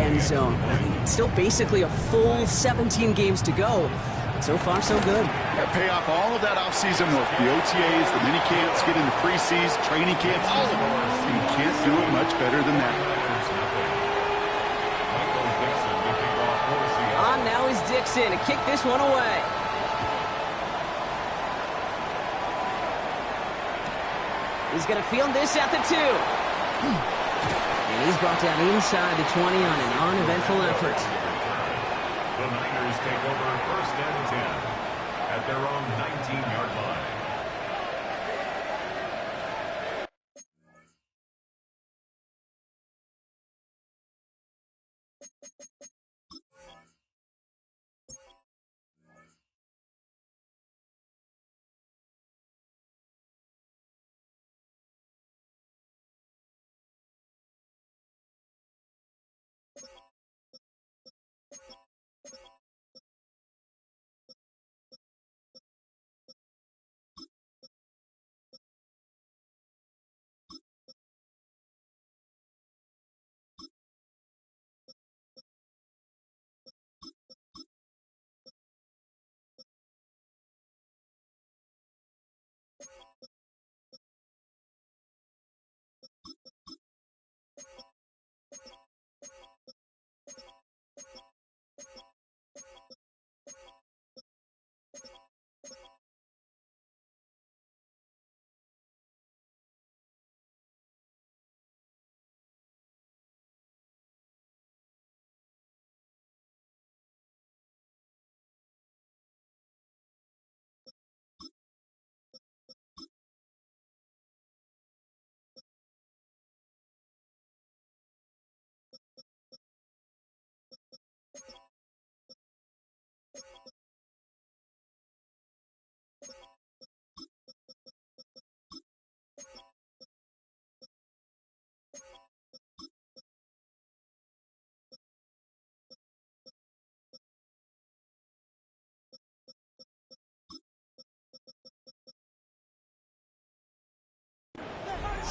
end zone. Still basically a full 17 games to go. So far, so good. Yeah, pay off all of that off-season work. The OTAs, the mini camps, get into preseason, training camps, all of it. You can't do it much better than that. On now is Dixon to kick this one away. He's going to field this at the 2. And he's brought down inside the 20 on an uneventful effort. The Niners take over 1st and 10 at their own 19-yard line.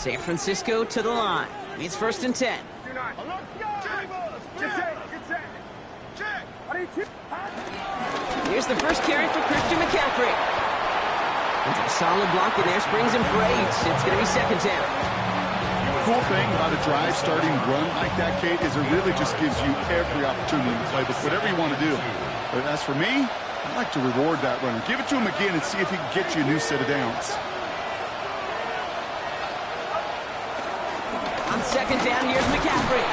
San Francisco to the line. It's 1st and 10. Here's the first carry for Christian McCaffrey. It's a solid block in there, springs him for 8. It's going to be 2nd down. The cool thing about a drive starting run like that, Kate, is it really just gives you every opportunity to play with whatever you want to do. But as for me, I like to reward that runner. Give it to him again and see if he can get you a new set of downs. On 2nd down, here's McCaffrey.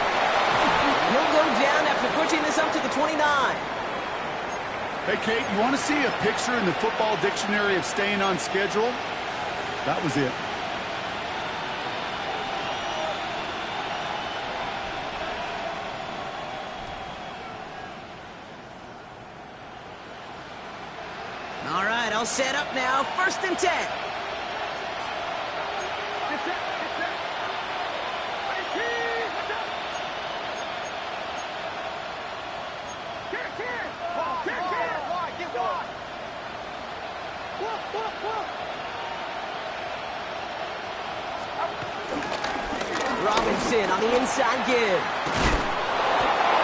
He'll go down after pushing this up to the 29. Hey, Kate, you want to see a picture in the football dictionary of staying on schedule? That was it. All right, all set up now. 1st and 10. Robinson on the inside give.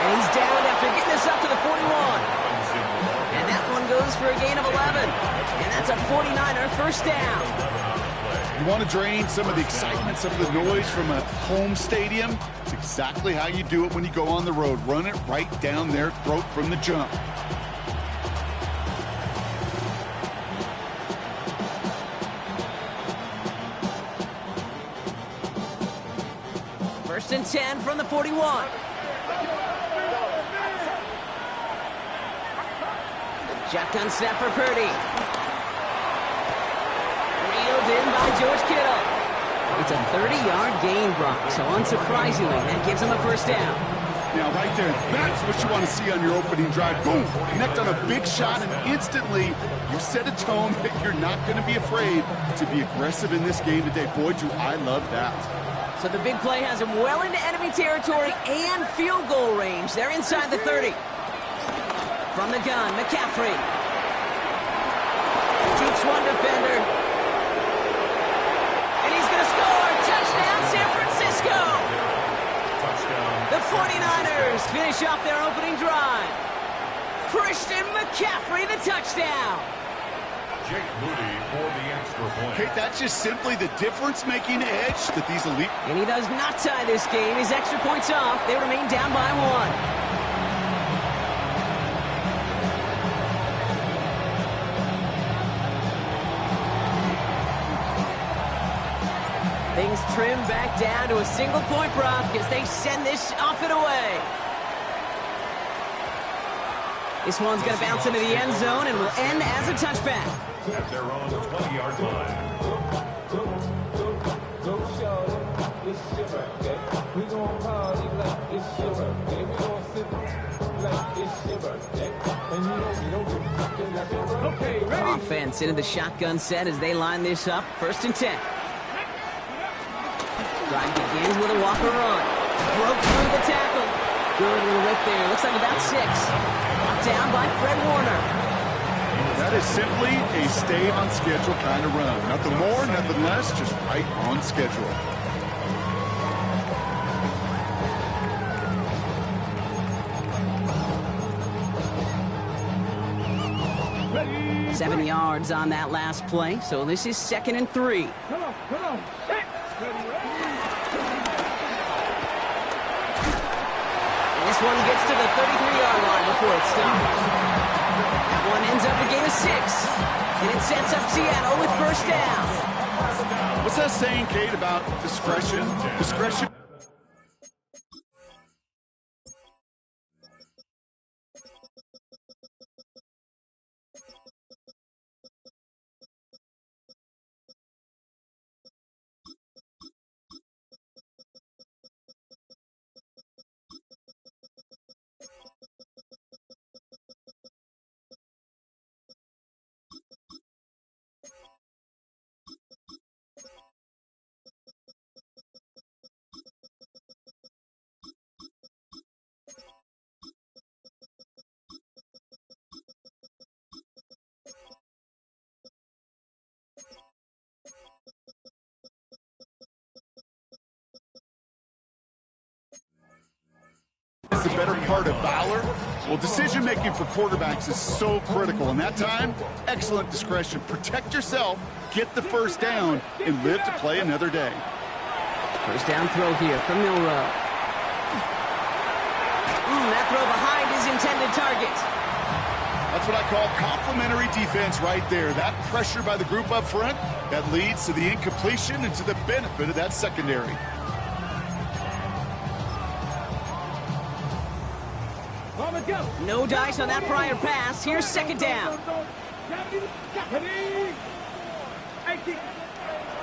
And he's down after getting this up to the 41. And that one goes for a gain of 11. And that's a 49er 1st down. You want to drain some of the excitement, some of the noise from a home stadium? It's exactly how you do it when you go on the road. Run it right down their throat from the jump. First and 10 from the 41. The shotgun snap for Purdy. Reeled in by George Kittle. It's a 30-yard gain, Brock, so unsurprisingly, that gives him a 1st down. Now, right there, that's what you want to see on your opening drive. Boom, connect on a big shot, and instantly you set a tone that you're not going to be afraid to be aggressive in this game today. Boy, do I love that. So the big play has him well into enemy territory and field goal range. They're inside the 30. From the gun, McCaffrey. Jukes one defender. And he's going to score. Touchdown, San Francisco. touchdown. The 49ers finish off their opening drive. Christian McCaffrey, the touchdown. Jake Moody for the extra point. Okay, that's just simply the difference-making edge that these elite... And he does not tie this game. His extra points off. They remain down by 1. Things trim back down to a single-point Brock as they send this off and away. This one's going to bounce into the end zone and will end as a touchback. At their own 20-yard line. Offense into the shotgun set as they line this up. 1st and 10. Drive begins with a Walker run. Broke through the tackle. Good little whip there. Looks like about 6. Locked down by Fred Warner. That is simply a stay on schedule kind of run. Nothing more, nothing less, just right on schedule. Ready. 7 yards on that last play, so this is 2nd and 3. Come on. This one gets to the 33-yard line before it stops. That one ends up a gain of 6. And it sets up Seattle with 1st down. What's that saying, Kate, about discretion? Discretion. Is the better part of valor? Well, decision-making for quarterbacks is so critical. In that time, excellent discretion. Protect yourself, get the 1st down, and live to play another day. 1st down throw here from Milrow. That throw behind his intended target. That's what I call complementary defense right there. That pressure by the group up front, that leads to the incompletion and to the benefit of that secondary. No dice on that prior pass. Here's 2nd down.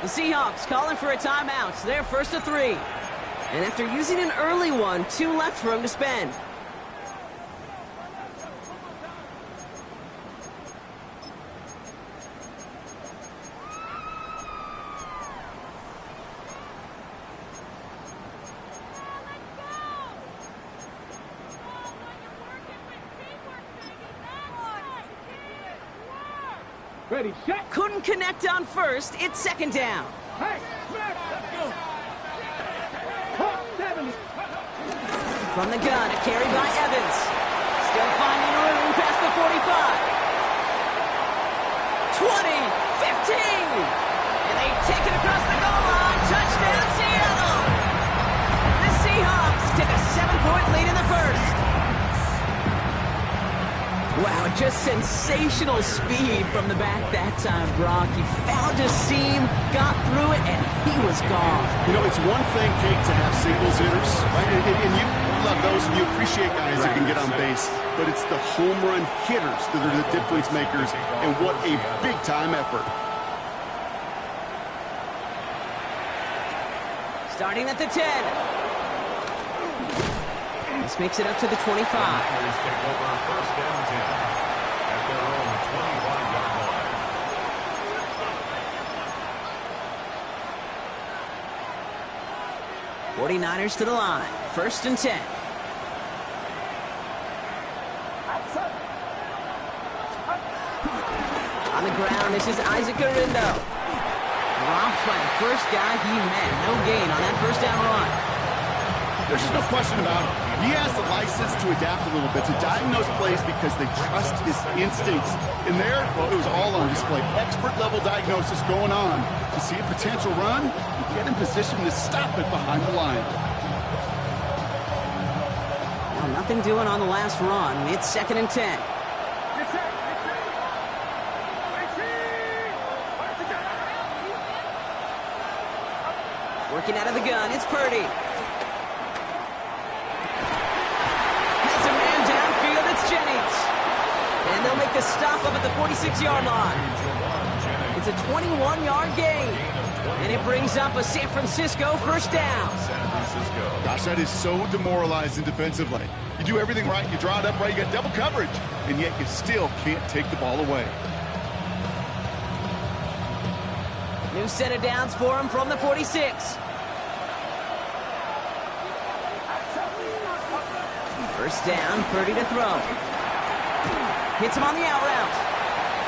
The Seahawks calling for a timeout. They're 1st and 3. And after using an early one, 2 left for him to spend. Ready, shot. Couldn't connect on 1st. It's 2nd down. Hey, let's go. From the gun, a carry by Evans. Still finding room past the 45. 20, 15. And they take it across the goal line. Touchdown, Seattle. The Seahawks take a 7-point lead in the 1st. Wow, just sensational speed from the back that time, Brock. He found a seam, got through it, and he was gone. You know, it's one thing, Kate, to have singles hitters, right? And you love those, and you appreciate guys that can get on base. But it's the home run hitters that are the difference makers, and what a big-time effort. Starting at the 10. This makes it up to the 25. Take over 1st and 10 at their own 25-yard line. 49ers to the line. 1st and 10. On the ground, this is Isaac Arindo. Dropped by the first guy he met. No gain on that 1st down run. There's just no question about it. He has the license to adapt a little bit, to diagnose plays because they trust his instincts. And there, well, it was all on display. Expert-level diagnosis going on to see a potential run and get in position to stop it behind the line. Well, nothing doing on the last run. It's 2nd and 10. Working out of the gun, it's Purdy. Has a man downfield, it's Jennings. And they'll make the stop up at the 46-yard line. It's a 21-yard gain. And it brings up a San Francisco first down. Gosh, that is so demoralizing defensively. You do everything right, you draw it up right, you got double coverage, and yet you still can't take the ball away. New set of downs for him from the 46. First down, Purdy to throw. Hits him on the out route.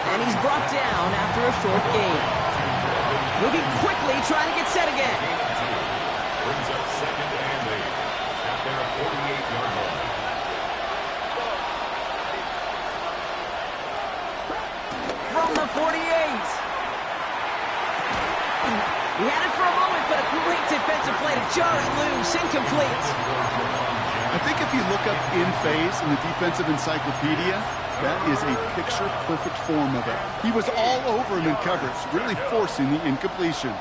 And he's brought down after a short gain. Moving quickly, trying to get set again. Brings up 2nd and 8 at their 48-yard line. From the 48. He had it for a moment, but a great defensive play to jar it loose. Incomplete. I think if you look up in phase in the defensive encyclopedia, that is a picture-perfect form of it. He was all over him in coverage, really forcing the incompletion.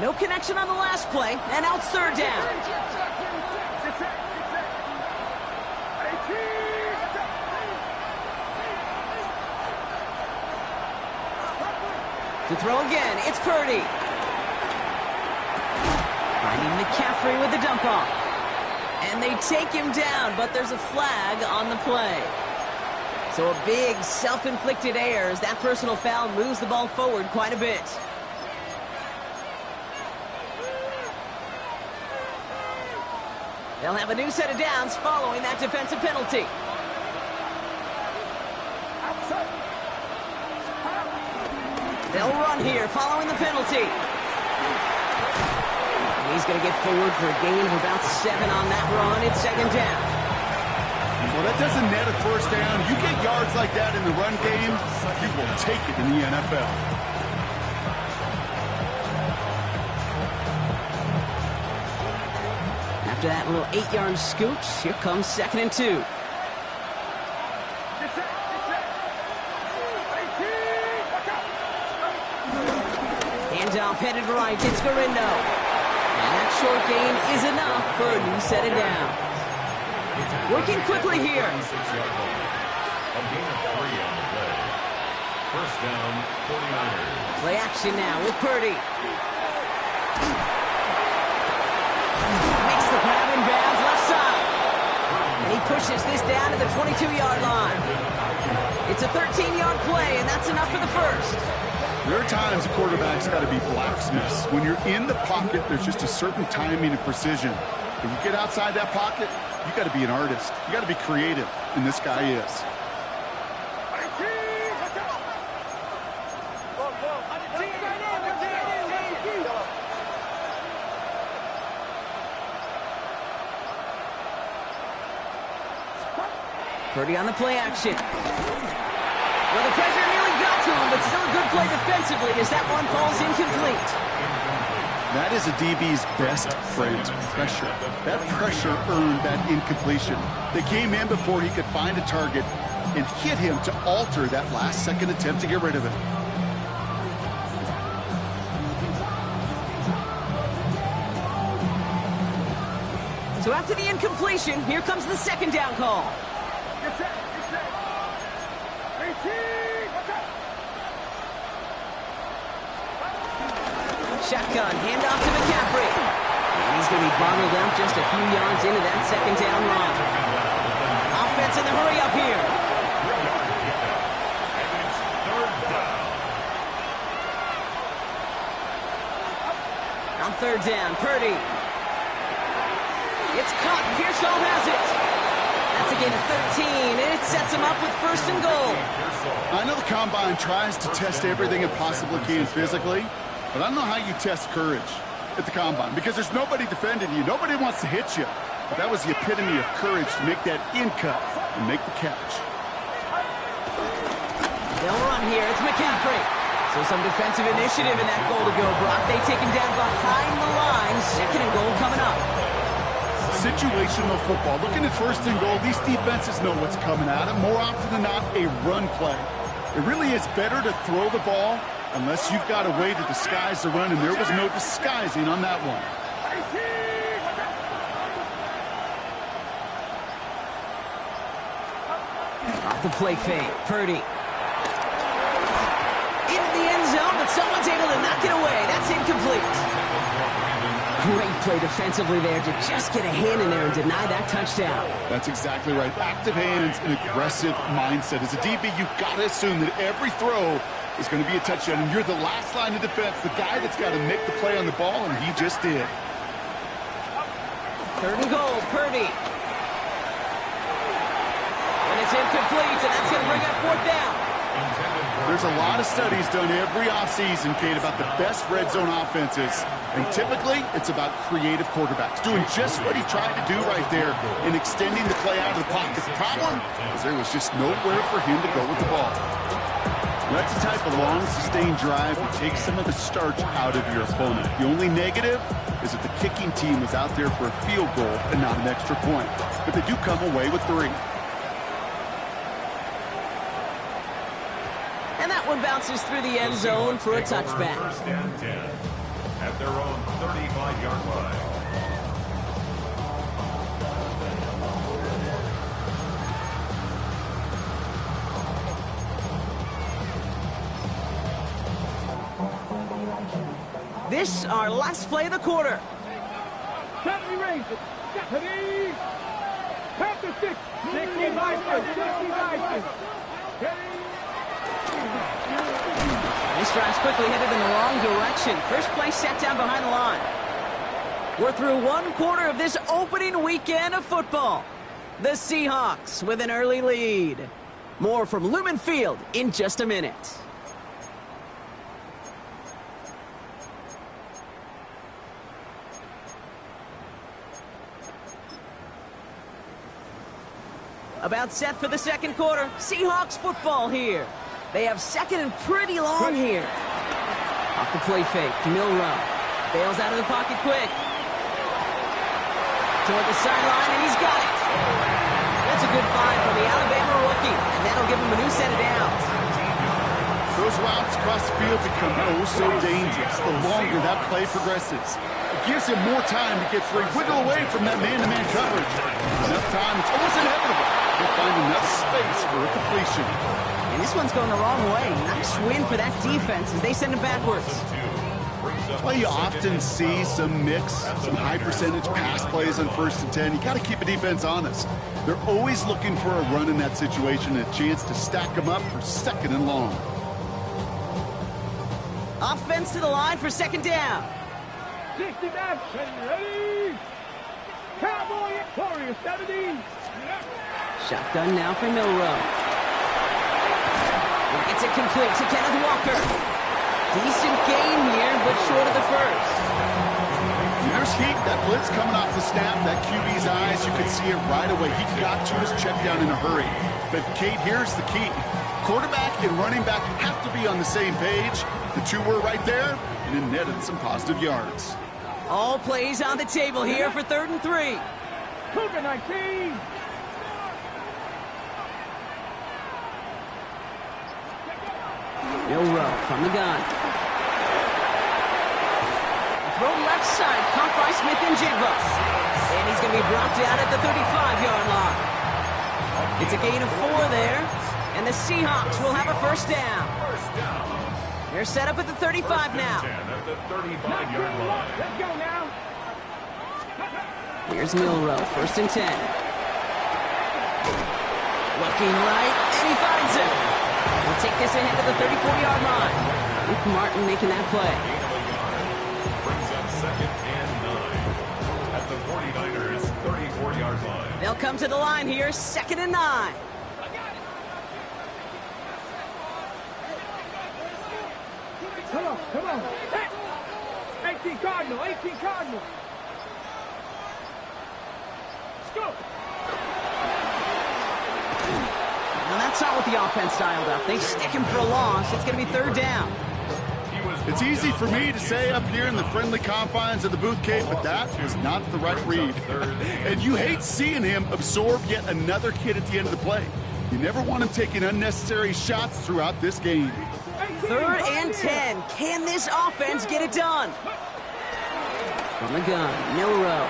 No connection on the last play, and now it's 3rd down. To throw again, it's Purdy. Finding McCaffrey with the dump off. And they take him down, but there's a flag on the play. So a big self-inflicted error as that personal foul moves the ball forward quite a bit. They'll have a new set of downs following that defensive penalty. They'll run here following the penalty. And he's going to get forward for a gain of about 7 on that run. It's 2nd down. Well, that doesn't net a first down. You get yards like that in the run game, you will take it in the NFL. After that little 8-yard scoot, here comes 2nd and 2. Handoff headed right, it's Garindo. And that short gain is enough for a new set of downs. Working quickly here. A gain of 3 on the play. First down, 49ers. Play action now with Purdy. Makes the grab in bounds left side. And he pushes this down to the 22-yard line. It's a 13-yard play, and that's enough for the first. There are times a quarterback's got to be blacksmiths. When you're in the pocket, there's just a certain timing and precision. When you get outside that pocket, you got to be an artist. You got to be creative, and this guy is. Purdy on the play action. Well, the pressure nearly got to him, but still a good play defensively as that one falls incomplete. That is a DB's best friend, pressure. That pressure earned that incompletion. They came in before he could find a target and hit him to alter that last-second attempt to get rid of it. So after the incompletion, here comes the 2nd down call. Shotgun, handoff to McCaffrey. And he's going to be bottled up just a few yards into that 2nd down run. Offense in the hurry up here. On 3rd down, Purdy. It's caught. Pearsall has it. That's a gain of 13, and it sets him up with first and goal. I know the Combine tries to test everything it possibly can physically, but I don't know how you test courage at the Combine because there's nobody defending you. Nobody wants to hit you. But that was the epitome of courage to make that in cut and make the catch. They'll run here. It's McCaffrey. So some defensive initiative in that goal to go, Brock. They take him down behind the line. Second and goal coming up. Situational football. Looking at first and goal, these defenses know what's coming at them. More often than not, a run play. It really is better to throw the ball unless you've got a way to disguise the run, and there was no disguising on that one. Off the play fake. Purdy. Into the end zone, but someone's able to knock it away. That's incomplete. Great play defensively there to just get a hand in there and deny that touchdown. That's exactly right. Active hands and aggressive mindset. As a DB, you've got to assume that every throw is going to be a touchdown, and you're the last line of defense, the guy that's got to make the play on the ball, and he just did. Third and goal, Purdy. And it's incomplete, and that's going to bring up fourth down. There's a lot of studies done every offseason, Kate, about the best red zone offenses. And typically, it's about creative quarterbacks, doing just what he tried to do right there in extending the play out of the pocket. The problem is there was just nowhere for him to go with the ball. That's the type of long, sustained drive that takes some of the starch out of your opponent. The only negative is that the kicking team was out there for a field goal and not an extra point. But they do come away with 3. And that one bounces through the end zone for a touchback. First and 10 at their own 35-yard line. This our last play of the quarter. Stephanie Ranger. Stephanie. Pass the 6. 65. This drive's quickly headed in the wrong direction. First play set down behind the line. We're through one quarter of this opening weekend of football. The Seahawks with an early lead. More from Lumen Field in just a minute. About set for the second quarter. Seahawks football here. They have second and pretty long here. Off the play fake, Milrow. Bails out of the pocket quick. Toward the sideline, and he's got it. That's a good find from the Alabama rookie, and that'll give him a new set of downs. Those routes across the field become oh so dangerous the longer that play progresses. It gives him more time to get free, wiggle away from that man-to-man coverage. Enough time, it's almost inevitable. He'll find enough space for a completion. And this one's going the wrong way. Nice win for that defense as they send him backwards. That's why you often see some mix, some high-percentage pass plays on 1st and 10. You got to keep a defense honest. They're always looking for a run in that situation, a chance to stack them up for second and long. Offense to the line for second down. 60 action, ready? Cowboy Warrior 70. Shotgun now for Milrow. It's it complete to Kenneth Walker. Decent gain here, but short of the first. There's heat. That blitz coming off the snap, that QB's eyes, you could see it right away. He got to his check down in a hurry. But, Kate, here's the key. Quarterback and running back have to be on the same page. The two were right there, and it netted some positive yards. All plays on the table here for 3rd and 3. Cougar 19. Milrow from the gun. Throw left side, caught by Smith and Jigba. And he's going to be brought down at the 35-yard line. It's a gain of 4 there, and the Seahawks will have a first down. They're set up at the 35 now. At the 35-yard line. Let's go now. Here's Milrow, 1st and 10. Looking right, and he finds it. We'll take this ahead to the 34-yard line. Luke Martin making that play. Brings up 2nd and 9 at the 49ers' 35. line. They'll come to the line here, 2nd and 9. Come on, come on. Hey. 18 Cardinal, 18 Cardinal. Let's go. Now that's not what the offense dialed up. They stick him for a loss. It's going to be 3rd down. It's easy for me to say up here in the friendly confines of the booth, Kate, but that was not the right read. And you hate seeing him absorb yet another hit at the end of the play. You never want him taking unnecessary shots throughout this game. 3rd and 10. Can this offense get it done? From the gun, Milrow.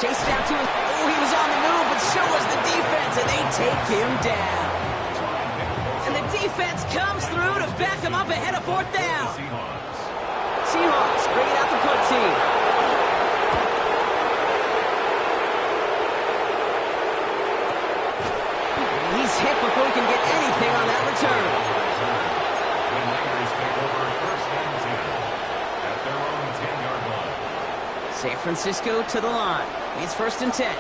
Chased out to him. Oh, he was on the move, but so was the defense, and they take him down. And the defense comes through to back him up ahead of 4th down. Seahawks bringing out the punt team. He's hit before he can get anything on that return. The Niners take over 1st and 10 at their own 10-yard line. San Francisco to the line. It's 1st and 10.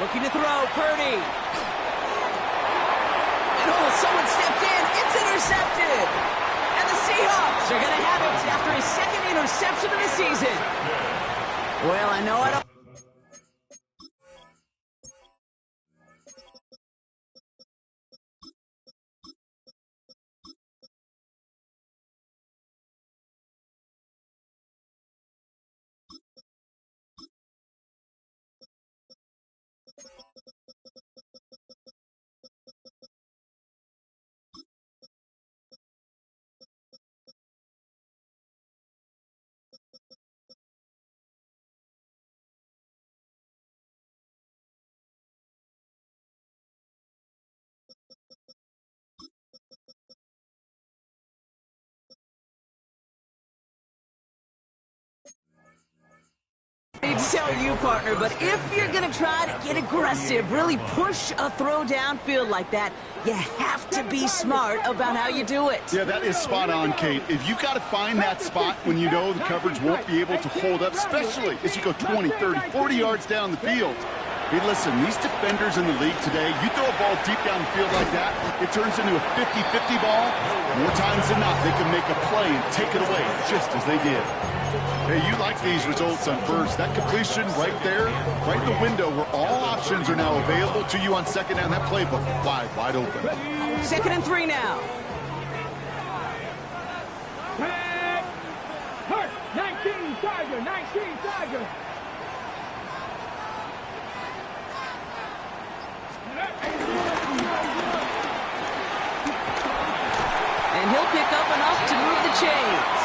Looking to throw, Purdy. And oh, someone stepped in. It's intercepted. And the Seahawks are going to have it after his 2nd interception of the season. Well, I know I don't. I need to tell you, partner, but if you're going to try to get aggressive, really push a throw downfield like that, you have to be smart about how you do it. Yeah, that is spot on, Kate. If you've got to find that spot when you know the coverage won't be able to hold up, especially as you go 20, 30, 40 yards down the field. Hey, listen, these defenders in the league today, you throw a ball deep down the field like that, it turns into a 50-50 ball. More times than not, they can make a play and take it away, just as they did. Hey, you like these results on first. That completion right there, right in the window where all options are now available to you on 2nd down. That playbook wide open. 2nd and 3 now. 19 Tiger, 19 Tiger. And he'll pick up enough to move the chains.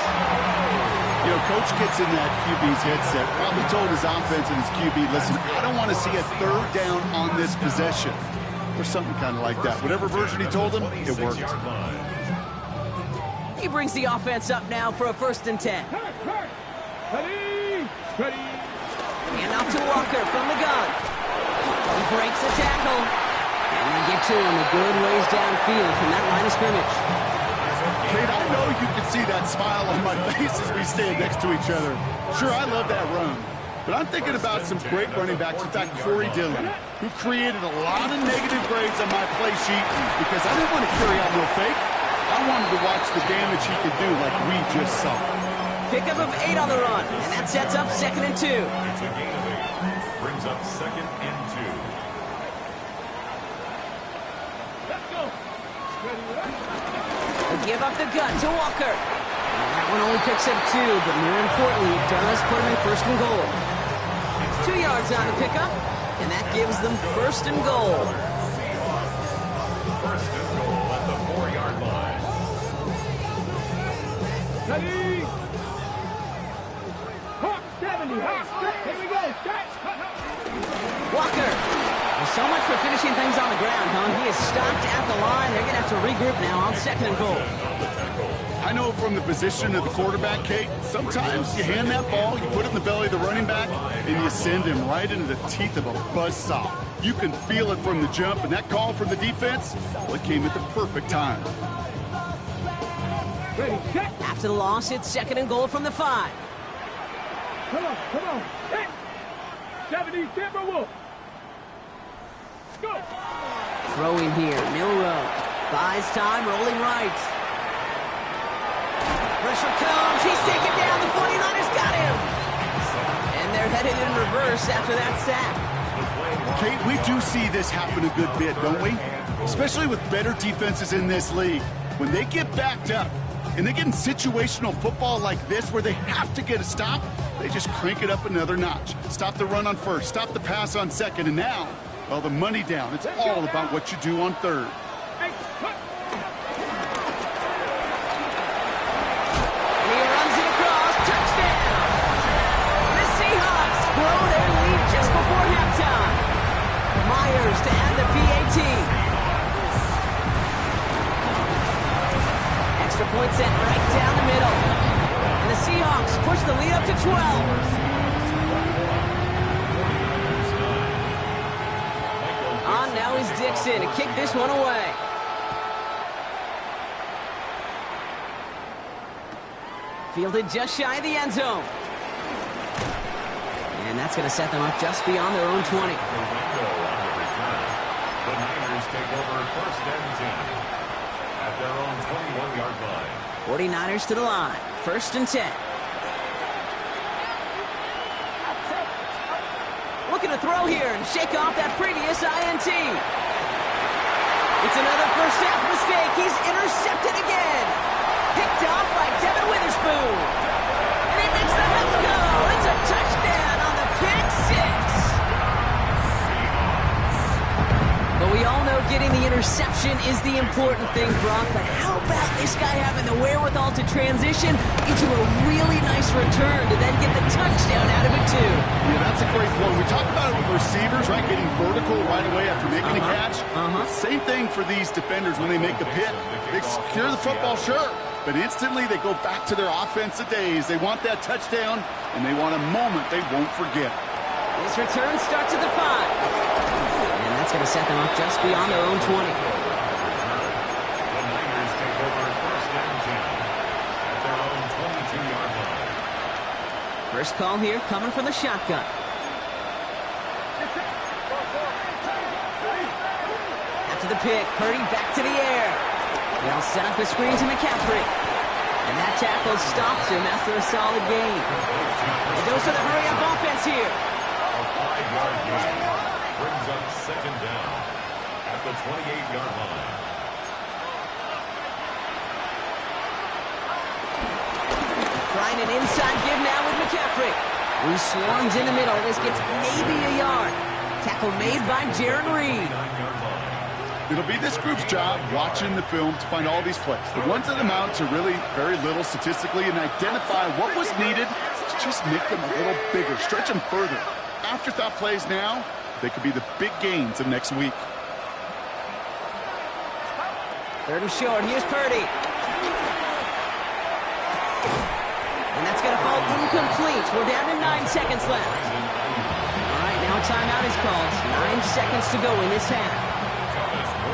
You know, Coach gets in that QB's headset, probably told his offense and his QB, listen, I don't want to see a 3rd down on this possession. Or something kind of like that. Whatever version he told him, it worked. He brings the offense up now for a 1st and 10. Ready, ready. And off to Walker from the gun. He breaks the tackle. And they get to him a good ways downfield from that line of scrimmage. Kate, I know you can see that smile on my face as we stand next to each other. Sure, I love that run. But I'm thinking about some great running backs. In fact, Corey Dillon, who created a lot of negative grades on my play sheet because I didn't want to carry out no fake. I wanted to watch the damage he could do like we just saw. Pickup of 8 on the run, and that sets up 2nd and 2. It's a gain of 8. Brings up 2nd and 2. Let's go. Ready, ready. They'll give up the gun to Walker. And that one only picks up 2, but more importantly, it does put him in 1st and goal. It's 2 yards on the pickup, and that gives them 1st and goal. 1st and goal at the 4-yard line. Ready. Hawk 70. Hawk. Here we go. Walker. Well, so much for finishing things on the ground, huh? He is stopped at the line. They're going to have to regroup now on 2nd and goal. I know from the position of the quarterback, Kate, sometimes you hand that ball, you put it in the belly of the running back, and you send him right into the teeth of a buzzsaw. You can feel it from the jump, and that call from the defense, well, it came at the perfect time. Ready, set. After the loss, it's 2nd and goal from the 5. Come on, come on. Hit. 70 Timberwolves. Go. Throwing here, Milrow. Buys time, rolling right. Pressure comes, he's taken down, the 49ers got him. And they're headed in reverse after that sack. Kate, we do see this happen a good bit, don't we? Especially with better defenses in this league. When they get backed up and they get in situational football like this where they have to get a stop, they just crank it up another notch. Stop the run on first, stop the pass on second, and now, well, the money down. It's all about what you do on third. Hey, cut. And he runs it across, touchdown! The Seahawks blow their lead just before halftime. Myers to add the PAT. Extra point sent right down the middle. And the Seahawks push the lead up to 12. On now is Dixon to kick this one away. Fielded just shy of the end zone. And that's going to set them up just beyond their own 20. The Niners take over 1st and 10 at their own 21-yard line. 49ers to the line. 1st and 10. Looking to throw here and shake off that previous INT. It's another first half mistake. He's intercepted again. Picked off by Devin Witherspoon. And he makes the house go. It's a touchdown on the pick six. But we all know getting the interception is the important thing, Brock. But how about this guy having the wherewithal to transition into a really nice return to then get the touchdown out of it, too? Yeah, that's a great one. We talk about it with receivers, right, getting vertical right away after making a catch. Same thing for these defenders when they make a pick. They secure the football, sure, but instantly they go back to their offensive days. They want that touchdown, and they want a moment they won't forget. This return starts at the 5. And that's going to set them up just beyond their own 20. The Niners take over 1st and 10 at their own 22-yard line. First call here coming from the shotgun. After the pick, Purdy back to the air. They'll set up a screen to McCaffrey. And that tackle stops him after a solid gain. It goes to the hurry-up offense here. A 5-yard gain brings up 2nd down at the 28-yard line. Trying an inside give now with McCaffrey. Who swarms in the middle. This gets maybe a yard. Tackle made by Jaron Reed. 9-yard line. It'll be this group's job watching the film to find all these plays. The ones that amount to really very little statistically and identify what was needed to just make them a little bigger, stretch them further. Afterthought plays now, they could be the big gains of next week. 3rd and short. Here's Purdy. And that's going to fall incomplete. We're down to 9 seconds left. All right, now a timeout is called. 9 seconds to go in this half.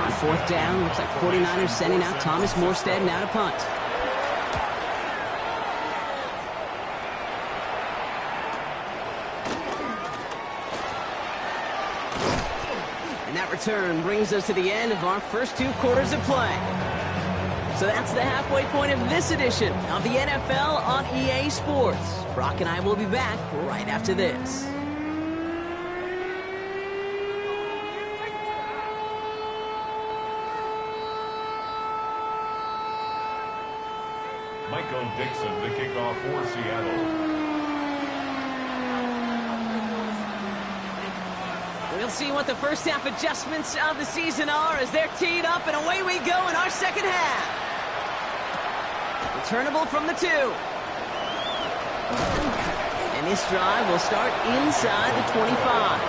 On 4th down, looks like 49ers sending out Thomas Morstead now to punt. And that return brings us to the end of our first 2 quarters of play. So that's the halfway point of this edition of the NFL on EA Sports. Brock and I will be back right after this. Michael Dixon to kick off for Seattle. We'll see what the first half adjustments of the season are as they're teed up, and away we go in our second half. Returnable from the 2. And this drive will start inside the 25.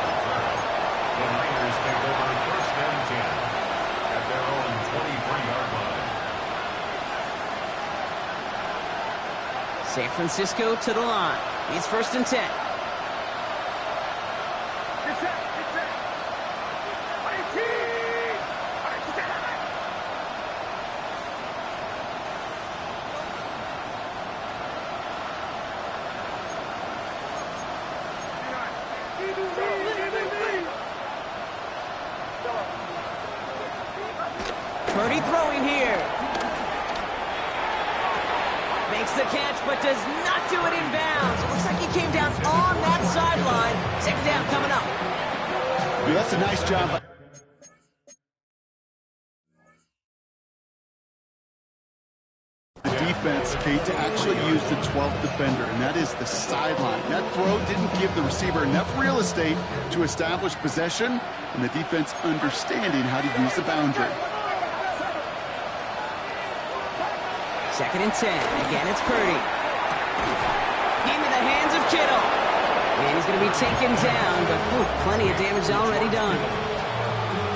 The Niners take over 1st and 10 at their own 23-yard line. San Francisco to the line. It's 1st and 10. Purdy throwing here. Makes the catch, but does not do it in bounds. It looks like he came down on that sideline. Second down coming up. Yeah, that's a nice job. The defense, Kate, to actually use the 12th defender, and that is the sideline. That throw didn't give the receiver enough real estate to establish possession, and the defense understanding how to use the boundary. Second and 10. Again, it's Purdy. Into the hands of Kittle. And he's going to be taken down, but plenty of damage already done.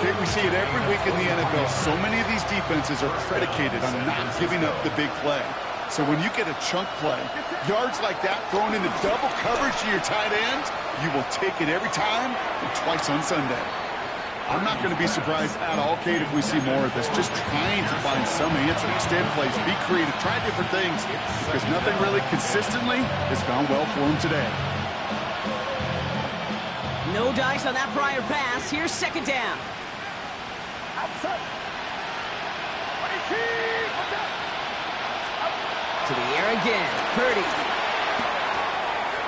Kate, we see it every week in the NFL. So many of these defenses are predicated on not giving up the big play. So when you get a chunk play, yards like that thrown into double coverage to your tight end, you will take it every time and twice on Sunday. I'm not going to be surprised at all, Kate, if we see more of this. Just trying to find some answer, extend plays, be creative, try different things, because nothing really consistently has gone well for him today. No dice on that prior pass. Here's second down. To the air again. Purdy.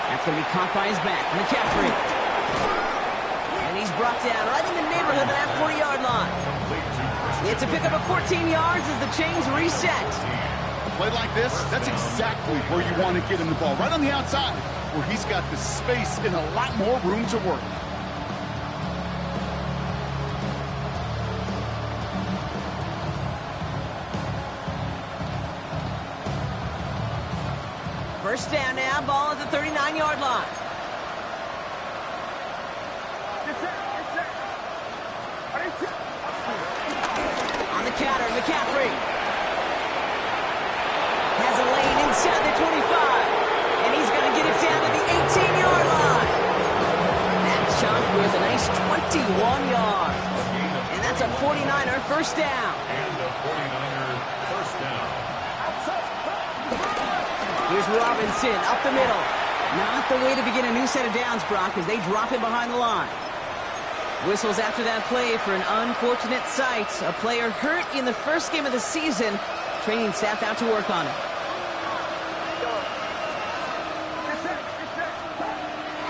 That's going to be caught by his back. McCaffrey. And he's brought down right in the neighborhood of that 40-yard line. It's a pickup of 14 yards as the chains reset. A play like this, that's exactly where you want to get him the ball, right on the outside, where he's got the space and a lot more room to work. First down now, ball at the 39-yard line. On the counter, McCaffrey. Has a lane inside the 25. And he's going to get it down to the 18-yard line. That chunk with a nice 21 yards. And that's a 49er first down. And a 49er first down. Here's Robinson up the middle. Not the way to begin a new set of downs, Brock, as they drop him behind the line. Whistles after that play for an unfortunate sight. A player hurt in the first game of the season. Training staff out to work on it.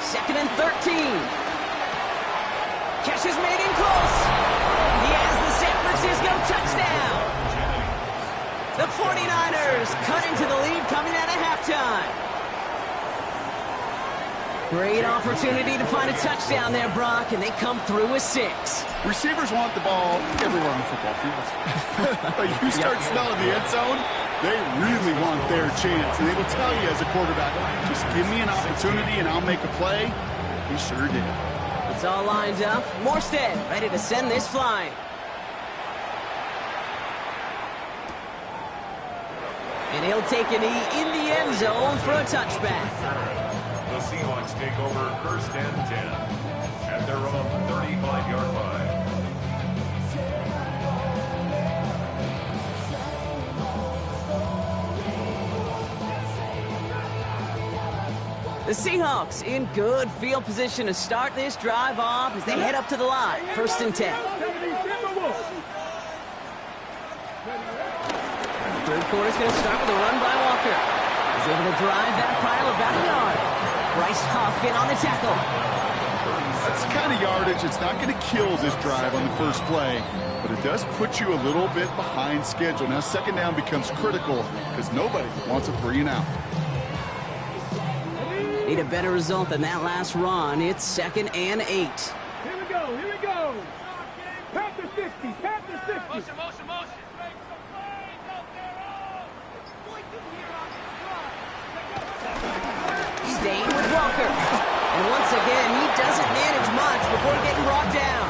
Second and 13. Catch is made in close. He has the San Francisco touchdown. The 49ers cut into the lead coming out of halftime. Great opportunity to find a touchdown there, Brock, and they come through with 6. Receivers want the ball everywhere on the football field. But you start smelling the end zone, they really want their chance. And they will tell you as a quarterback, just give me an opportunity and I'll make a play. He sure did. It's all lined up. Morstead ready to send this flying. And he'll take a knee in the end zone for a touchback. The Seahawks take over first and 10 at their own 35-yard line. The Seahawks in good field position to start this drive off as they head up to the line. First and 10. Third quarter's going to start with a run by Walker. He's able to drive that pile about a yard. Bryce Huff in on the tackle. That's the kind of yardage. It's not going to kill this drive on the first play, but it does put you a little bit behind schedule. Now second down becomes critical because nobody wants a 3 and out. Need a better result than that last run. It's second and 8. Here we go, here we go. Panther 50, Panther 50. Motion. Staying with Walker. And once again, he doesn't manage much before getting brought down.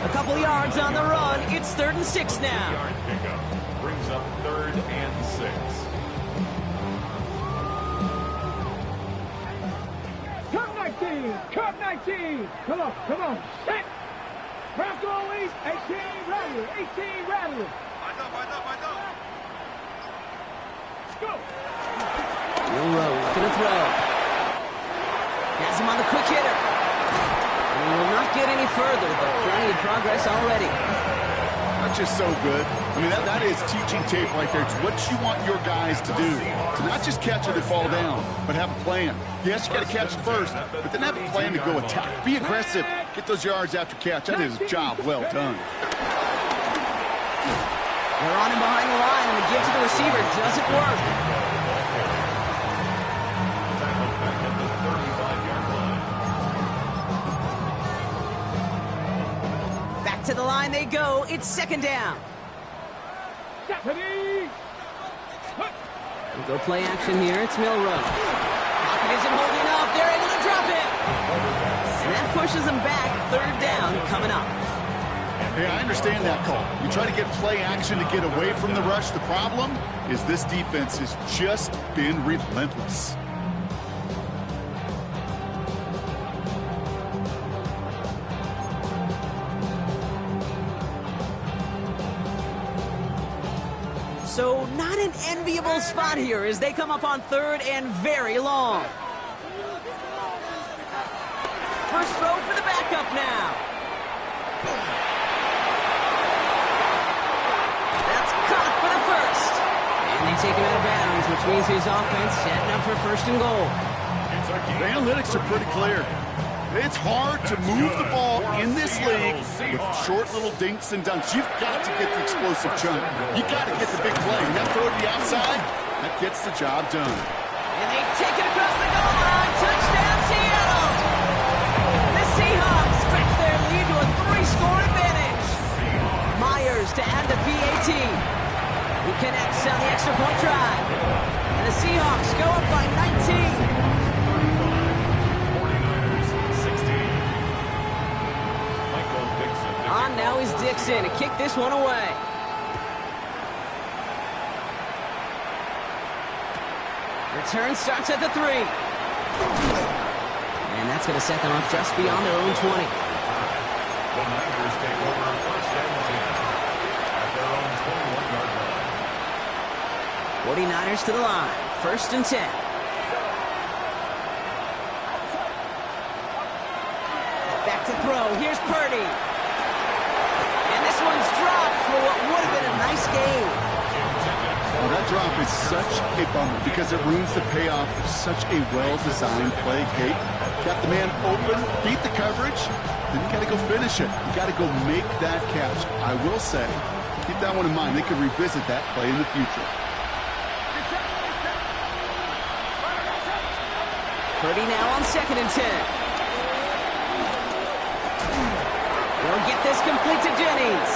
A couple yards on the run. It's 3rd and 6 now. Yard pickup brings up 3rd and 6. Cut 19. Come on. Hit. Rock always. 18 Rattler. Let's go. Will Rose gonna throw. Has him him on the quick hitter. And he will not get any further, but plenty of progress already. That's just so good. I mean, that is teaching tape right there. It's what you want your guys to do. To not just catch it and fall down, but have a plan. Yes, you got to catch it first, but then have a plan to go attack. Be aggressive. Get those yards after catch. That is a job well done. They're on him behind the line, and the give to the receiver doesn't work. Back to the line they go. It's second down. We go play action here. It's Milrow. Pocket isn't holding up. They're able to drop it. And that pushes them back. Third down coming up. Hey, I understand that call. You try to get play action to get away from the rush. The problem is this defense has just been relentless. So not an enviable spot here as they come up on third and very long. First throw for the backup now. That's caught for the first. And they take him out of bounds, which means his offense setting up for first and goal. The analytics are pretty clear. It's hard to move the ball in this league with short little dinks and dunks. You've got to get the explosive chunk. You've got to get the big play. And that throw to the outside, that gets the job done. And they take it across the goal line. Touchdown, Seattle! The Seahawks stretch their lead to a 3-score advantage. Myers to add the PAT. He connects on the extra point drive. And the Seahawks go up by 19. On now is Dixon to kick this one away. Return starts at the 3. And that's going to set them up just beyond their own 20. The Niners take over first and 10 at their own 21-yard line. 49ers to the line. First and 10. Back to throw. Here's Purdy. This one's dropped for what would have been a nice game. Well, that drop is such a bummer because it ruins the payoff of such a well-designed play, Kate. Got the man open, beat the coverage, then you got to go finish it. You got to go make that catch. I will say, keep that one in mind. They could revisit that play in the future. Purdy now on second and 10. They'll get this complete to Jennings.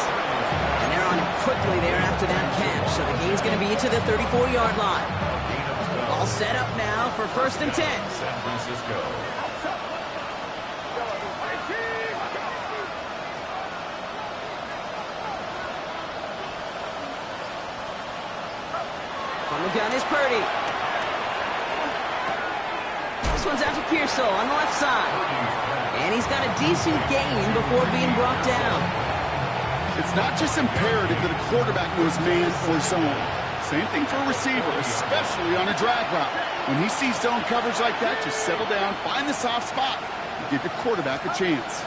And they're on it quickly there after that catch. So the game's going to be to the 34-yard line. All set up now for first and 10. San Francisco. From the gun is Purdy. This one's out to Pearsall on the left side. And he's got a decent gain before being brought down. It's not just imperative that a quarterback knows man or zone. Same thing for a receiver, especially on a drag route. When he sees zone coverage like that, just settle down, find the soft spot, and give your quarterback a chance.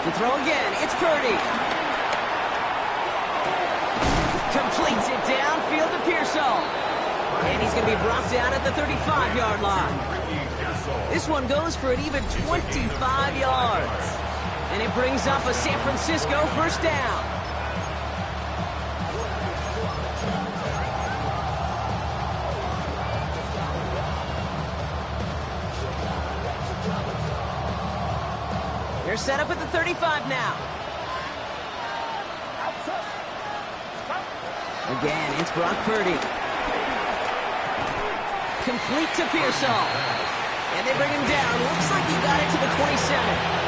The throw again, it's Purdy. Completes it downfield to Pearsall. And he's going to be brought down at the 35-yard line. This one goes for an even 25 yards. And it brings up a San Francisco first down. They're set up at the 35 now. Again, it's Brock Purdy. Complete to Pearsall. And they bring him down. Looks like he got it to the 27.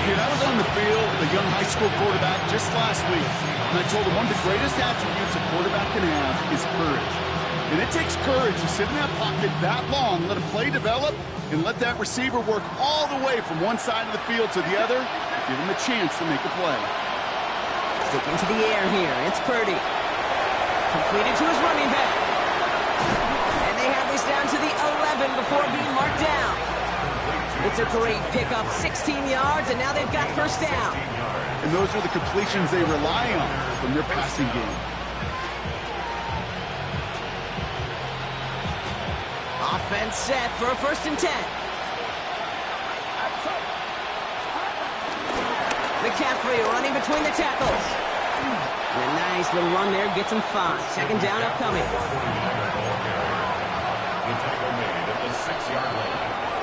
Yeah, I was on the field, the young high school quarterback, just last week. And I told him one of the greatest attributes a quarterback can have is courage. And it takes courage to sit in that pocket that long, let a play develop, and let that receiver work all the way from one side of the field to the other, give him a chance to make a play. Sticking to the air here. It's Purdy. Completed to his running back. And they have this down to the 11 before being marked down. It's a great pickup, 16 yards, and now they've got first down. And those are the completions they rely on from their passing game. Offense set for a 1st and 10. McCaffrey running between the tackles. And a nice little run there gets him 5. 2nd down upcoming.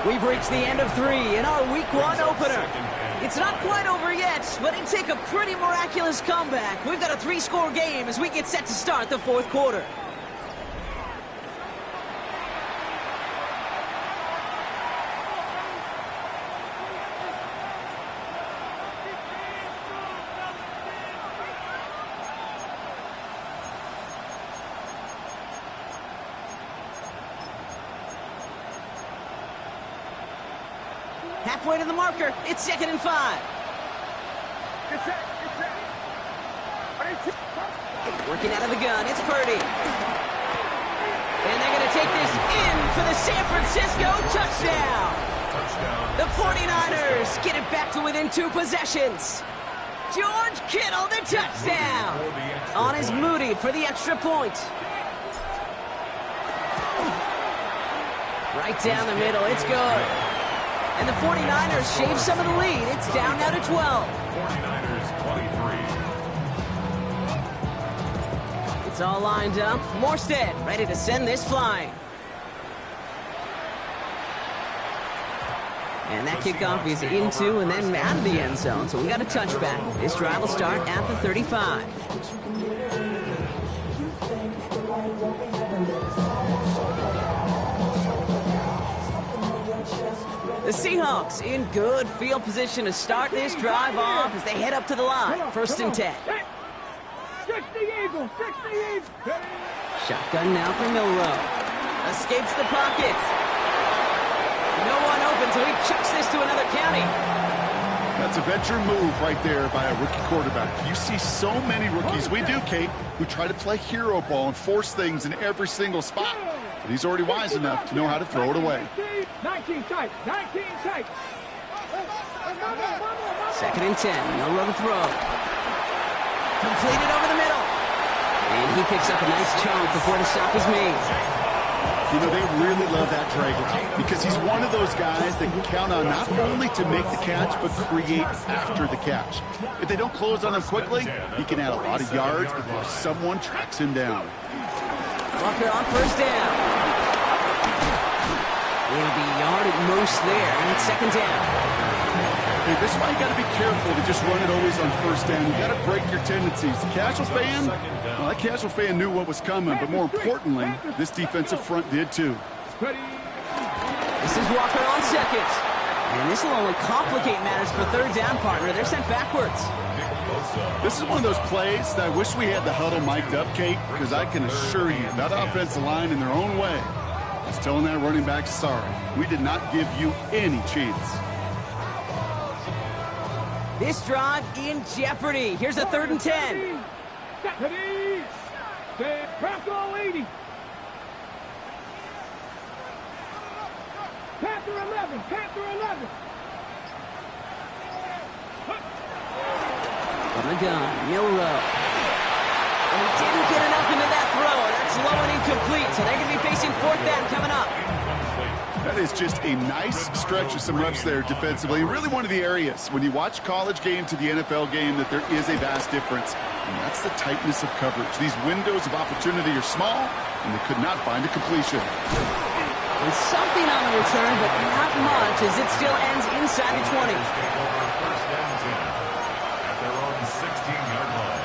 We've reached the end of 3 in our Week 1 opener. It's not quite over yet, but it'd take a pretty miraculous comeback. We've got a 3-score game as we get set to start the 4th quarter. Halfway to the marker. It's 2nd and 5. Working out of the gun. It's Purdy. And they're going to take this in for the San Francisco touchdown. The 49ers get it back to within 2 possessions. George Kittle, the touchdown. On is Moody for the extra point. Right down the middle. It's good. And the 49ers shave some of the lead. It's down now to 12. 49ers 23. It's all lined up. Morstead ready to send this flying. And that kickoff is into and then out of the end zone. So we got a touchback. This drive will start at the 35. The Seahawks in good field position to start this drive off as they head up to the line. 1st and 10. Shotgun now for Milrow. Escapes the pocket. No one open, so he chucks this to another county. That's a venture move right there by a rookie quarterback. You see so many rookies, we do, Kate, who try to play hero ball and force things in every single spot. But he's already wise enough to know how to throw it away. 19 tight, 19 tight. 2nd and 10, Milrow to throw. Completed over the middle. And he picks up a nice chunk before the stop is made. You know, they really love that drag route because he's one of those guys that can count on not only to make the catch, but create after the catch. If they don't close on him quickly, he can add a lot of yards before someone tracks him down. Walker on 1st down. Will be yard at most there, and it's 2nd down. Hey, this is why you got to be careful to just run it always on 1st down. You got to break your tendencies. The casual fan, well, that casual fan knew what was coming, but more importantly, this defensive front did too. This is Walker on 2nd. And this will only complicate matters for 3rd down, partner. They're sent backwards. This is one of those plays that I wish we had the huddle mic'd up, Kate, because I can assure you that offensive line in their own way is telling that running back, sorry, we did not give you any chance. This drive in jeopardy. Here's a 3rd and 10. Panther 80. Panther 11. Panther 11. From the gun, Milrow. And he didn't get enough into that throw. That's low and incomplete, so they're going to be facing 4th down coming up. That is just a nice stretch of some reps there defensively. Really one of the areas, when you watch college game to the NFL game, that there is a vast difference. And that's the tightness of coverage. These windows of opportunity are small, and they could not find a completion. And something on the return, but not much, as it still ends inside the 20. First down 10 at their own 16-yard line.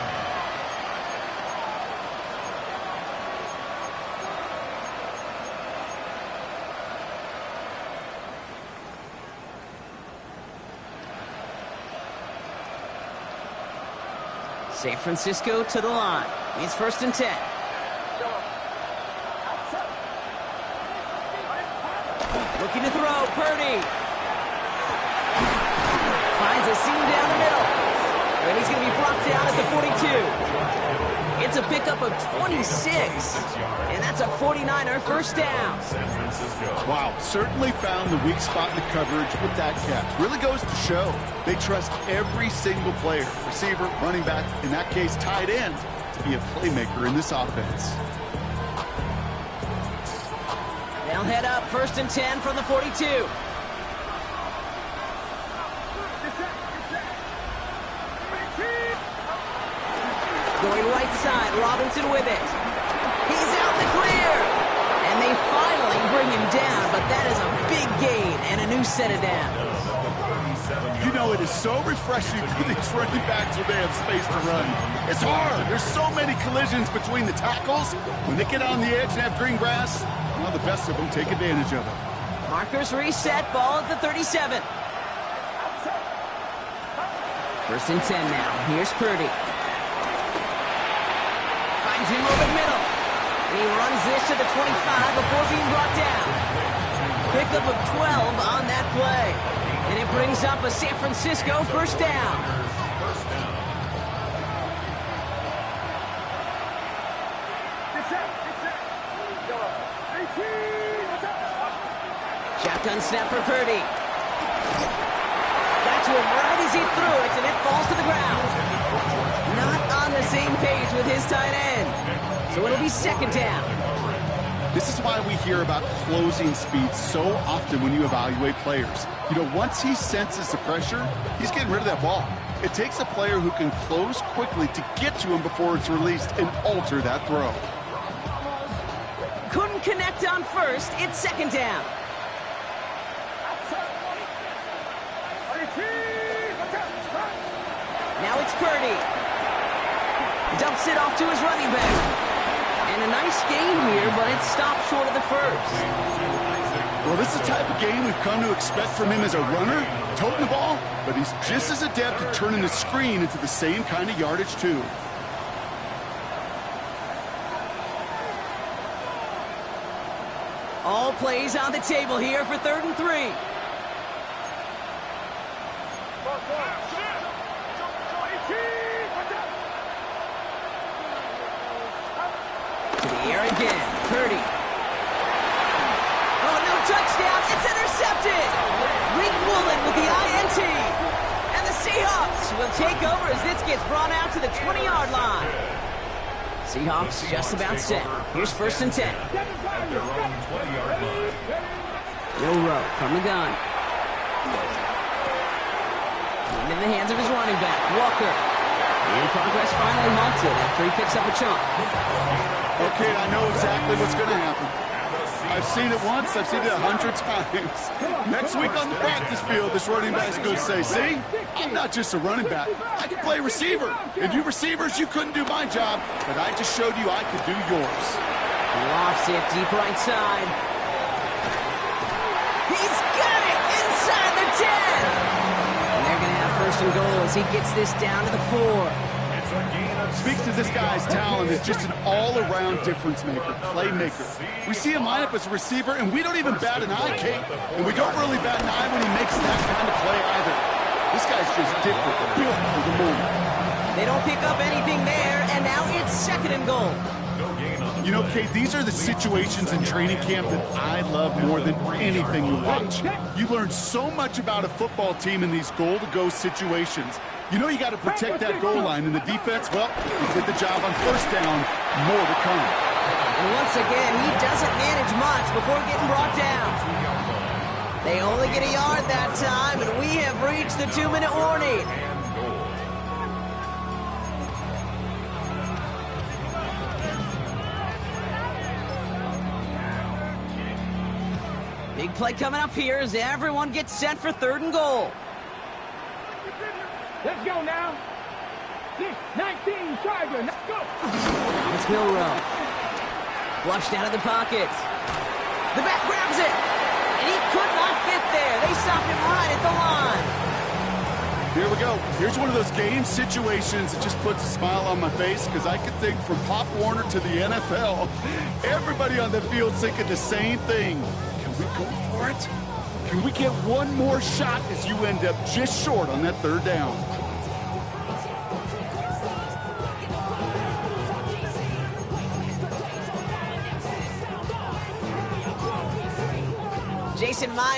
San Francisco to the line. It's 1st and 10. Looking to throw, Purdy. Finds a seam down the middle. And he's going to be brought down at the 42. It's a pickup of 26. And that's a 49er first down. Wow, certainly found the weak spot in the coverage with that catch. Really goes to show they trust every single player, receiver, running back, in that case tight end, to be a playmaker in this offense. They'll head up 1st and 10 from the 42. Going right side, Robinson with it. He's out in the clear. And they finally bring him down, but that is a big gain and a new set of downs. You know, it is so refreshing for these running backs when they have space to run. It's hard. There's so many collisions between the tackles. When they get on the edge and have green grass, well, the best of them take advantage of it. Markers reset, ball at the 37. 1st and 10 now. Here's Purdy. Finds him over the middle. And he runs this to the 25 before being brought down. Pickup of 12 on that play. And it brings up a San Francisco first down. Shotgun snap for Purdy. Got to him right as he threw it, and it falls to the ground. Not on the same page with his tight end. So it'll be 2nd down. This is why we hear about closing speed so often when you evaluate players. You know, once he senses the pressure, he's getting rid of that ball. It takes a player who can close quickly to get to him before it's released and alter that throw. Couldn't connect on 1st. It's 2nd down. Now it's Purdy. Dumps it off to his running back. And a nice gain here, but it stopped short of the 1st. Well, this is the type of game we've come to expect from him as a runner, toting the ball, but he's just as adept at turning the screen into the same kind of yardage, too. All plays on the table here for 3rd and 3. To the air again, Purdy. Oh, no touchdown, it's intercepted! Rick Woolen with the INT. And the Seahawks will take over as this gets brought out to the 20-yard line. Seahawks just about set. Here's 1st and 10. No row from the gun. Into the hands of his running back, Walker. In progress finally halted after he picks up a chunk. Okay, I know exactly what's going to happen. I've seen it once, I've seen it 100 times. Next week on the practice field, this running back's going to say, see, I'm not just a running back. I can play receiver. And you receivers, you couldn't do my job, but I just showed you I could do yours. Lofts it deep right side. He's got it inside the 10. And they're going to have 1st and goal as he gets this down to the 4. Speaks to this guy's talent as just an all-around difference maker, playmaker. We see him line up as a receiver, and we don't even bat an eye, Kate. And we don't really bat an eye when he makes that kind of play either. This guy's just different, built for the moment. They don't pick up anything there, and now it's 2nd and goal. You know, Kate, these are the situations in training camp that I love more than anything to watch. You learn so much about a football team in these goal-to-go situations. You know you got to protect that goal line, and the defense, well, he did the job on 1st down. More to come. And once again, he doesn't manage much before getting brought down. They only get a yard that time, and we have reached the 2-minute warning. Big play coming up here as everyone gets set for 3rd and goal. Let's go now. 19 Tiger. Let's go. It's Milrow. Flushed out of the pocket. The back grabs it. And he could not get there. They stopped him right at the line. Here we go. Here's one of those game situations that just puts a smile on my face because I could think from Pop Warner to the NFL, everybody on the field thinking the same thing. Can we go for it? Can we get one more shot as you end up just short on that 3rd down?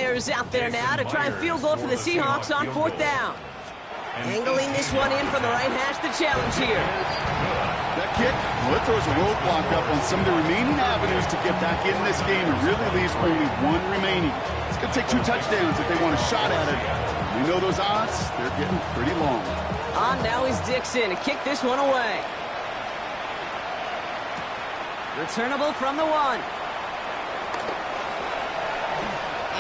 Myers out there now to try and field goal for the Seahawks on 4th down. Angling this one in from the right hash to challenge here. That kick, well, it throws a roadblock up on some of the remaining avenues to get back in this game. It really leaves only one remaining. It's going to take 2 touchdowns if they want a shot at it. We know those odds, they're getting pretty long. On now is Dixon to kick this one away. Returnable from the 1.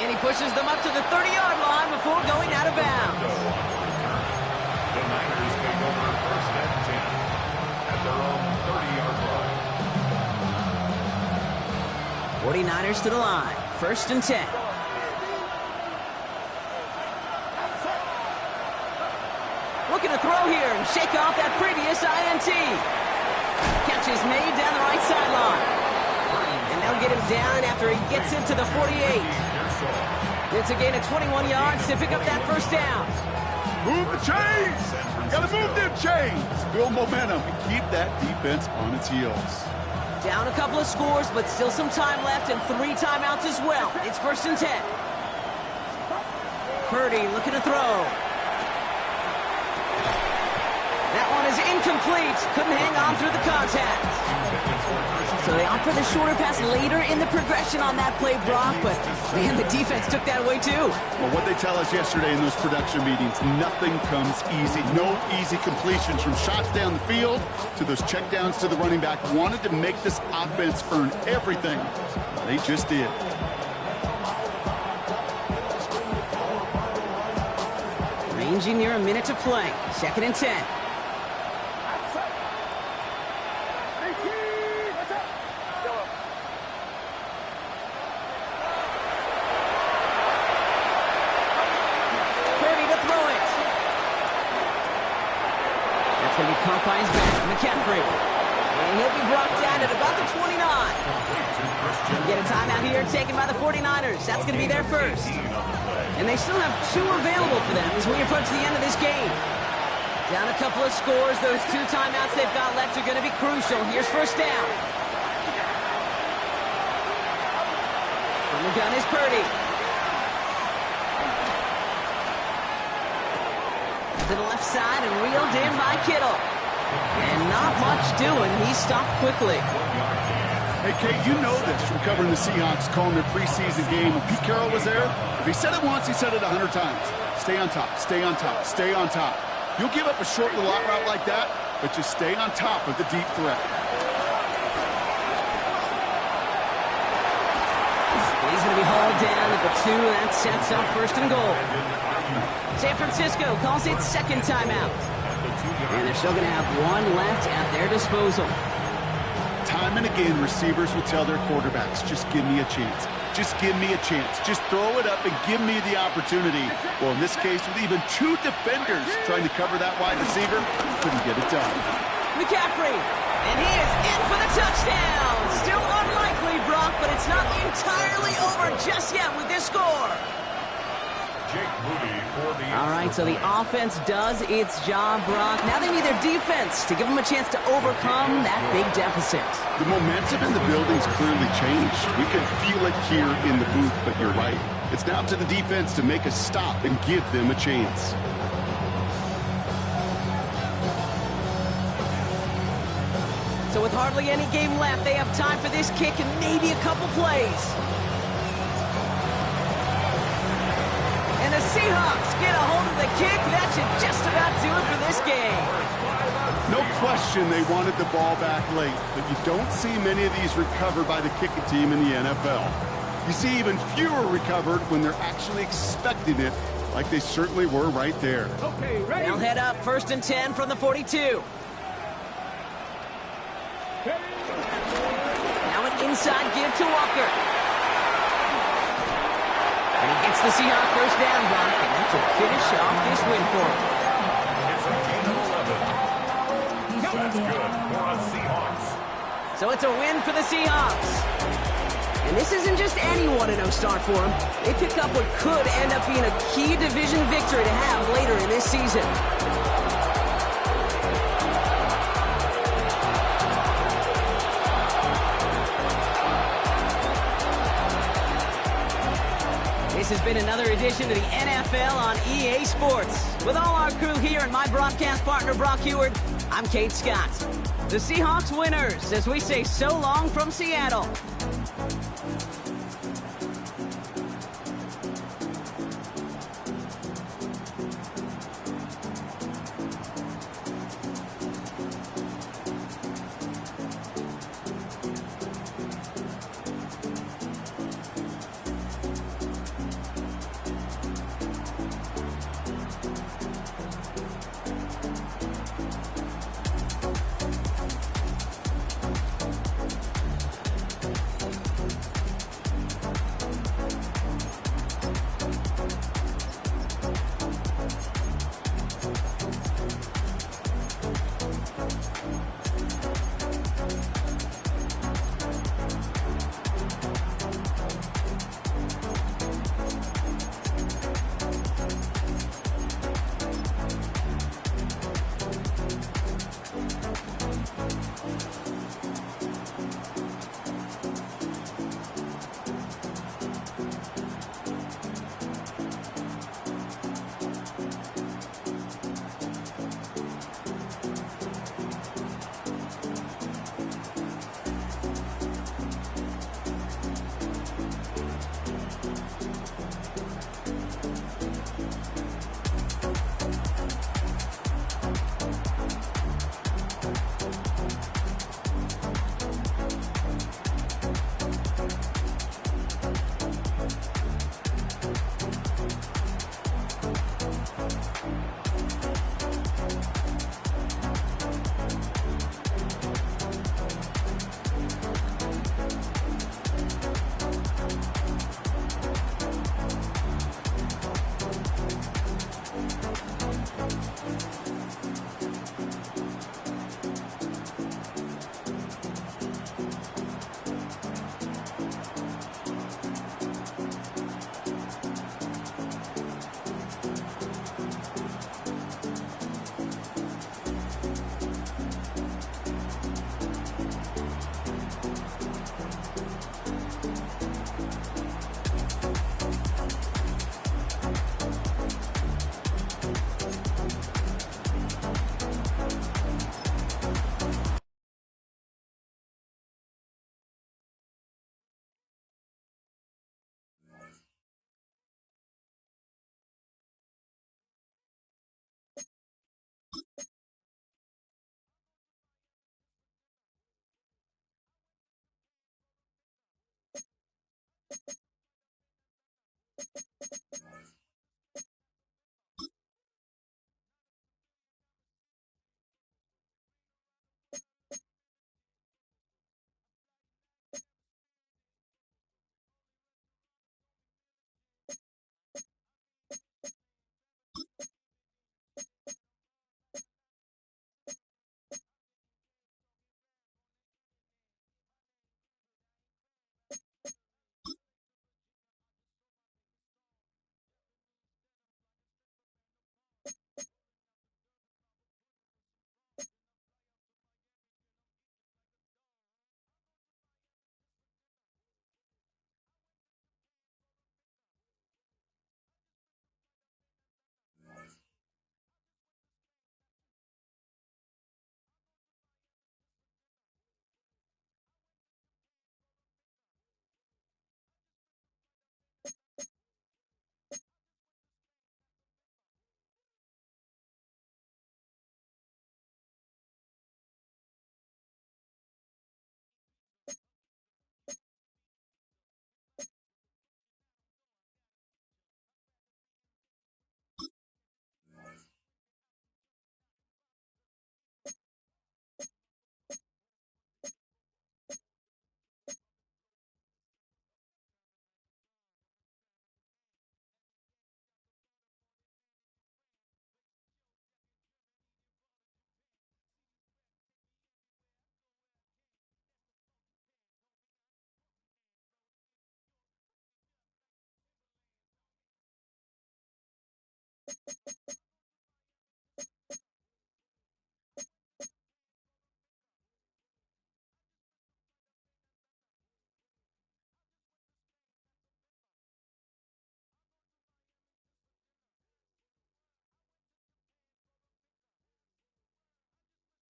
And he pushes them up to the 30-yard line before going out of bounds. The Niners take over 1st and 10 at their own 30-yard line. 49ers to the line. 1st and 10. Looking to throw here and shake off that previous INT. Catch is made down the right sideline. And they'll get him down after he gets into the 48. It's a gain of 21 yards to pick up that 1st down. Move the chains! Gotta move them chains! Build momentum and keep that defense on its heels. Down a couple of scores, but still some time left and 3 timeouts as well. It's 1st and 10. Purdy looking to throw. That one is incomplete. Couldn't hang on through the contact. So they opt for the shorter pass later in the progression on that play, Brock, but man, the defense took that away too. Well, what they tell us yesterday in those production meetings, nothing comes easy. No easy completions from shots down the field to those checkdowns to the running back. Wanted to make this offense earn everything. They just did. Ranging near a minute to play. 2nd and 10. Caught by his back, McCaffrey. And he'll be brought down at about the 29. Get a timeout here taken by the 49ers. That's going to be their 1st. And they still have 2 available for them as we approach the end of this game. Down a couple of scores. Those 2 timeouts they've got left are going to be crucial. Here's 1st down. From the gun is Purdy. To the left side and reeled in by Kittle. And not much doing. He stopped quickly. Hey, Kate, you know this from covering the Seahawks, calling their preseason game. When Pete Carroll was there, if he said it once, he said it 100 times. Stay on top, stay on top, stay on top. You'll give up a short little out route like that, but just stay on top of the deep threat. He's going to be hauled down at the 2. That sets up 1st and goal. San Francisco calls it 2nd timeout. And they're still going to have 1 left at their disposal. Time and again, receivers will tell their quarterbacks, just give me a chance. Just give me a chance. Just throw it up and give me the opportunity. Well, in this case, with even 2 defenders trying to cover that wide receiver, couldn't get it done. McCaffrey, and he is in for the touchdown. Still unlikely, Brock, but it's not entirely over just yet with this score. All right, so the offense does its job, Brock. Now they need their defense to give them a chance to overcome that big deficit. The momentum in the building's clearly changed. We can feel it here in the booth, but you're right. It's now up to the defense to make a stop and give them a chance. So with hardly any game left, they have time for this kick and maybe a couple plays. And the Seahawks get a hold of the kick. That should just about do it for this game. No question they wanted the ball back late, but you don't see many of these recovered by the kicking team in the NFL. You see even fewer recovered when they're actually expecting it, like they certainly were right there. Okay, ready? They'll head up 1st and 10 from the 42. Now an inside give to Walker. And he gets the Seahawks 1st down, Brock, and that's to finish off this win for him. It's a gain of 11. That's good for us Seahawks. So it's a win for the Seahawks. And this isn't just any 1-0 start for them. They pick up what could end up being a key division victory to have later in this season. This has been another edition of the NFL on EA Sports. With all our crew here and my broadcast partner, Brock Heward, I'm Kate Scott. The Seahawks winners, as we say so long from Seattle.